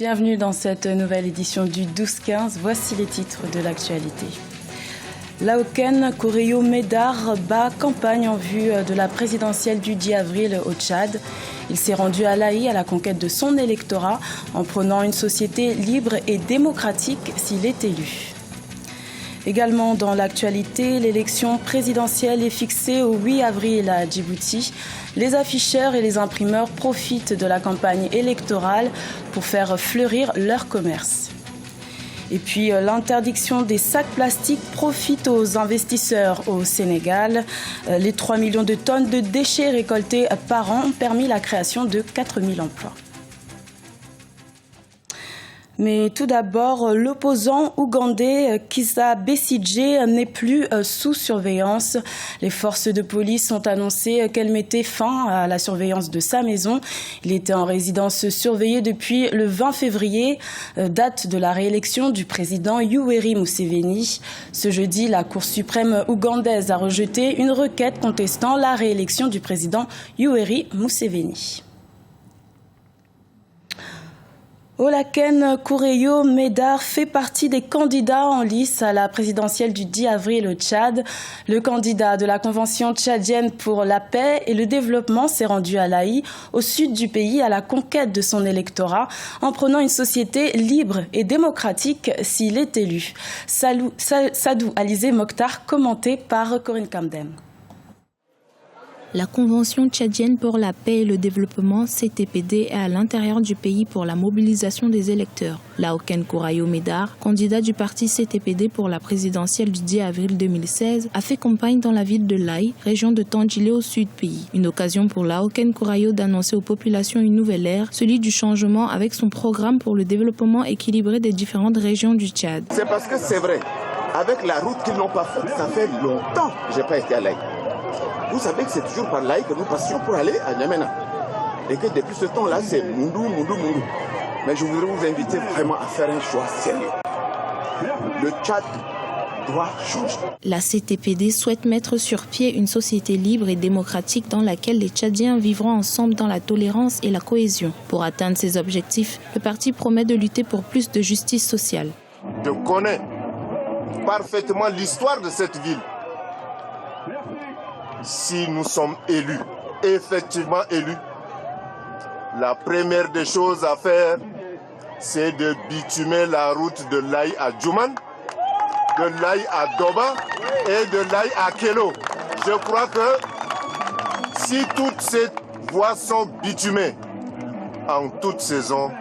Bienvenue dans cette nouvelle édition du 12-15. Voici les titres de l'actualité. Laoken Koreyo Medar bat campagne en vue de la présidentielle du 10 avril au Tchad. Il s'est rendu à l'Aï à la conquête de son électorat en prônant une société libre et démocratique s'il est élu. Également dans l'actualité, l'élection présidentielle est fixée au 8 avril à Djibouti. Les afficheurs et les imprimeurs profitent de la campagne électorale pour faire fleurir leur commerce. Et puis l'interdiction des sacs plastiques profite aux investisseurs au Sénégal. Les 3 millions de tonnes de déchets récoltés par an ont permis la création de 4000 emplois. Mais tout d'abord, l'opposant ougandais Kizza Besigye n'est plus sous surveillance. Les forces de police ont annoncé qu'elles mettaient fin à la surveillance de sa maison. Il était en résidence surveillée depuis le 20 février, date de la réélection du président Yoweri Museveni. Ce jeudi, la Cour suprême ougandaise a rejeté une requête contestant la réélection du président Yoweri Museveni. Laoken Koreyo Medar fait partie des candidats en lice à la présidentielle du 10 avril au Tchad. Le candidat de la Convention tchadienne pour la paix et le développement s'est rendu à l'Aï, au sud du pays, à la conquête de son électorat, en prônant une société libre et démocratique s'il est élu. Sadou Alizé Mokhtar, commenté par Corinne Kamdem. La Convention tchadienne pour la paix et le développement, CTPD, est à l'intérieur du pays pour la mobilisation des électeurs. Laoken Koreyo Medar, candidat du parti CTPD pour la présidentielle du 10 avril 2016, a fait campagne dans la ville de l'Aï, région de Tandjilé au sud pays. Une occasion pour Laoken Koreyo d'annoncer aux populations une nouvelle ère, celui du changement avec son programme pour le développement équilibré des différentes régions du Tchad. C'est parce que c'est vrai, avec la route qu'ils n'ont pas faite, ça fait longtemps que je n'ai pas été à l'Aï. Vous savez que c'est toujours par là que nous passions pour aller à N'Djamena. Et que depuis ce temps-là, c'est Moundou. Mais je voudrais vous inviter vraiment à faire un choix sérieux. Le Tchad doit changer. La CTPD souhaite mettre sur pied une société libre et démocratique dans laquelle les Tchadiens vivront ensemble dans la tolérance et la cohésion. Pour atteindre ces objectifs, le parti promet de lutter pour plus de justice sociale. Je connais parfaitement l'histoire de cette ville. Si nous sommes élus, effectivement élus, la première des choses à faire, c'est de bitumer la route de l'Aï à Djouman, de l'Aï à Doba et de l'Aï à Kélo. Je crois que si toutes ces voies sont bitumées, en toute saison,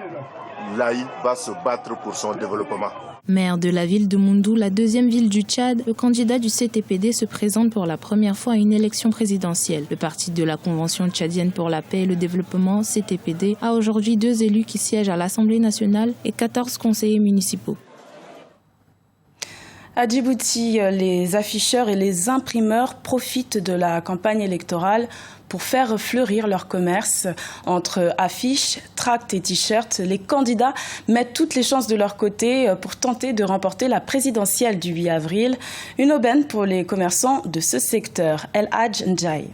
l'Aï va se battre pour son développement. Maire de la ville de Moundou, la deuxième ville du Tchad, le candidat du CTPD se présente pour la première fois à une élection présidentielle. Le parti de la Convention tchadienne pour la paix et le développement, CTPD, a aujourd'hui 2 élus qui siègent à l'Assemblée nationale et 14 conseillers municipaux. À Djibouti, les afficheurs et les imprimeurs profitent de la campagne électorale pour faire fleurir leur commerce. Entre affiches, tracts et t-shirts, les candidats mettent toutes les chances de leur côté pour tenter de remporter la présidentielle du 8 avril. Une aubaine pour les commerçants de ce secteur. El Hadj Ndjaye.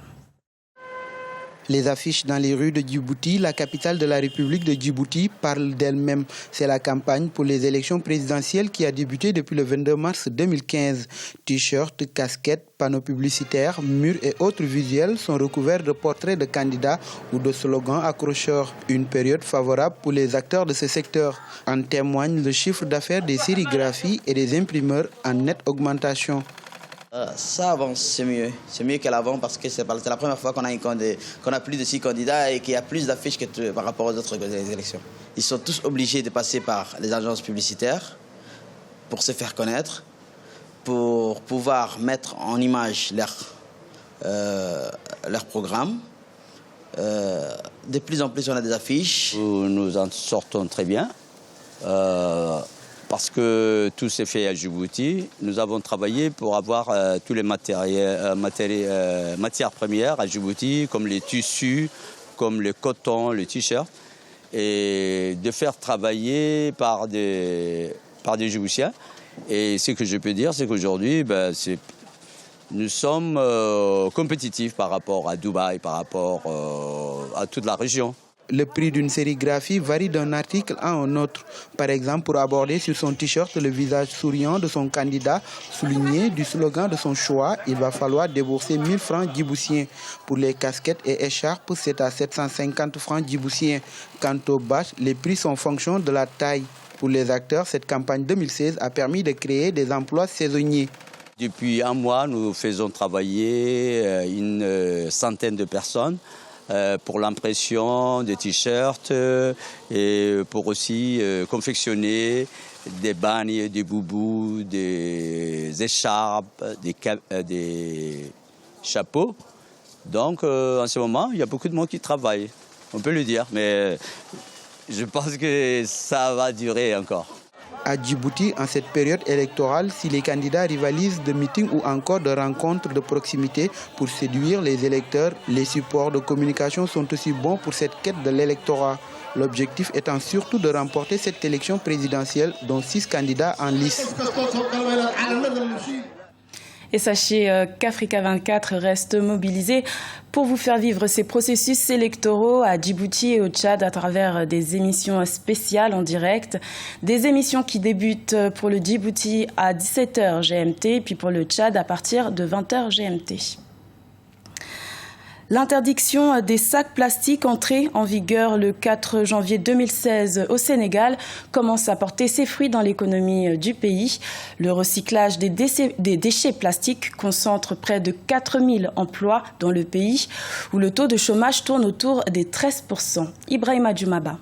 Les affiches dans les rues de Djibouti, la capitale de la République de Djibouti, parlent d'elles-mêmes. C'est la campagne pour les élections présidentielles qui a débuté depuis le 22 mars 2015. T-shirts, casquettes, panneaux publicitaires, murs et autres visuels sont recouverts de portraits de candidats ou de slogans accrocheurs. Une période favorable pour les acteurs de ce secteur. En témoigne le chiffre d'affaires des sérigraphies et des imprimeurs en nette augmentation. Ça avance, c'est mieux. C'est mieux qu'à l'avant parce que c'est la première fois qu'on a plus de 6 candidats et qu'il y a plus d'affiches que par rapport aux autres élections. Ils sont tous obligés de passer par les agences publicitaires pour se faire connaître, pour pouvoir mettre en image leur programme. De plus en plus, on a des affiches. Nous en sortons très bien. Parce que tout s'est fait à Djibouti. Nous avons travaillé pour avoir tous les matières premières à Djibouti, comme les tissus, comme le coton, le t-shirt, et de faire travailler par des Djiboutiens. Et ce que je peux dire, c'est qu'aujourd'hui, nous sommes compétitifs par rapport à Dubaï, par rapport à toute la région. Le prix d'une sérigraphie varie d'un article à un autre. Par exemple, pour aborder sur son t-shirt le visage souriant de son candidat, souligné du slogan de son choix, il va falloir débourser 1000 francs djiboutiens. Pour les casquettes et écharpes, c'est à 750 francs djiboutiens. Quant aux bâches, les prix sont en fonction de la taille. Pour les acteurs, cette campagne 2016 a permis de créer des emplois saisonniers. Depuis un mois, nous faisons travailler une centaine de personnes pour l'impression des t-shirts et pour aussi confectionner des bagnes, des boubous, des écharpes, des chapeaux. Donc en ce moment, il y a beaucoup de monde qui travaille, on peut le dire, mais je pense que ça va durer encore. À Djibouti, en cette période électorale, si les candidats rivalisent de meetings ou encore de rencontres de proximité pour séduire les électeurs, les supports de communication sont aussi bons pour cette quête de l'électorat. L'objectif étant surtout de remporter cette élection présidentielle dont 6 candidats en lice. Et sachez qu'Africa 24 reste mobilisé pour vous faire vivre ces processus électoraux à Djibouti et au Tchad à travers des émissions spéciales en direct. Des émissions qui débutent pour le Djibouti à 17h GMT, puis pour le Tchad à partir de 20h GMT. L'interdiction des sacs plastiques entrée en vigueur le 4 janvier 2016 au Sénégal commence à porter ses fruits dans l'économie du pays. Le recyclage des déchets plastiques concentre près de 4000 emplois dans le pays où le taux de chômage tourne autour des 13%. Ibrahima Djoumaba.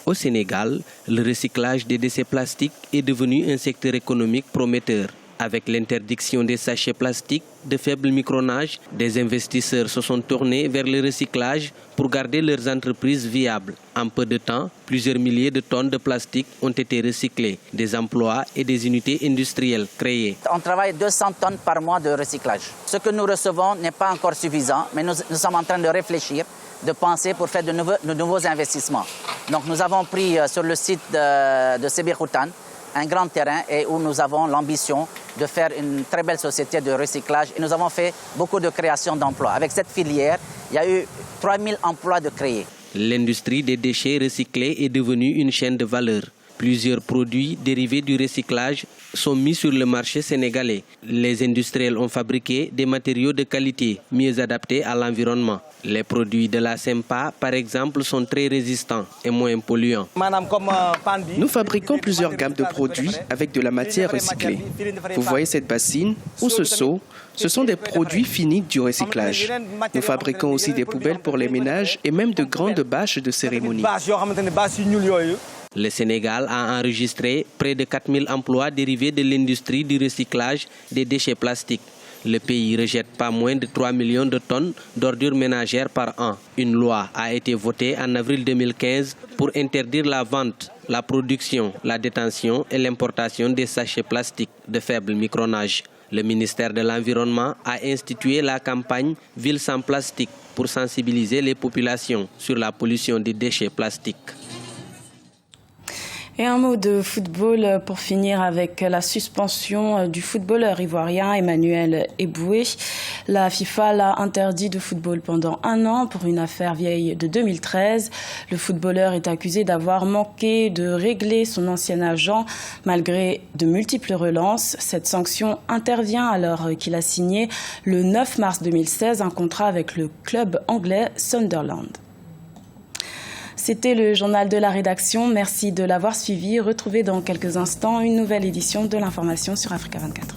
Au Sénégal, le recyclage des déchets plastiques est devenu un secteur économique prometteur. Avec l'interdiction des sachets plastiques de faible micronage, des investisseurs se sont tournés vers le recyclage pour garder leurs entreprises viables. En peu de temps, plusieurs milliers de tonnes de plastique ont été recyclées, des emplois et des unités industrielles créées. On travaille 200 tonnes par mois de recyclage. Ce que nous recevons n'est pas encore suffisant, mais nous sommes en train de réfléchir, de penser pour faire de nouveaux investissements. Donc nous avons pris sur le site de Sébikotane un grand terrain et où nous avons l'ambition de faire une très belle société de recyclage. Et nous avons fait beaucoup de création d'emplois. Avec cette filière, il y a eu 3000 emplois de créés. L'industrie des déchets recyclés est devenue une chaîne de valeur. Plusieurs produits dérivés du recyclage sont mis sur le marché sénégalais. Les industriels ont fabriqué des matériaux de qualité mieux adaptés à l'environnement. Les produits de la SEMPA, par exemple, sont très résistants et moins polluants. Nous fabriquons plusieurs gammes de produits avec de la matière recyclée. Vous voyez cette bassine ou ce seau, ce sont des produits finis du recyclage. Nous fabriquons aussi des poubelles pour les ménages et même de grandes bâches de cérémonie. Le Sénégal a enregistré près de 4000 emplois dérivés de l'industrie du recyclage des déchets plastiques. Le pays rejette pas moins de 3 millions de tonnes d'ordures ménagères par an. Une loi a été votée en avril 2015 pour interdire la vente, la production, la détention et l'importation des sachets plastiques de faible micronage. Le ministère de l'Environnement a institué la campagne Ville sans plastique pour sensibiliser les populations sur la pollution des déchets plastiques. Et un mot de football pour finir avec la suspension du footballeur ivoirien Emmanuel Eboué. La FIFA l'a interdit de football pendant 1 an pour une affaire vieille de 2013. Le footballeur est accusé d'avoir manqué de régler son ancien agent malgré de multiples relances. Cette sanction intervient alors qu'il a signé le 9 mars 2016 un contrat avec le club anglais Sunderland. C'était le journal de la rédaction. Merci de l'avoir suivi. Retrouvez dans quelques instants une nouvelle édition de l'information sur Africa 24.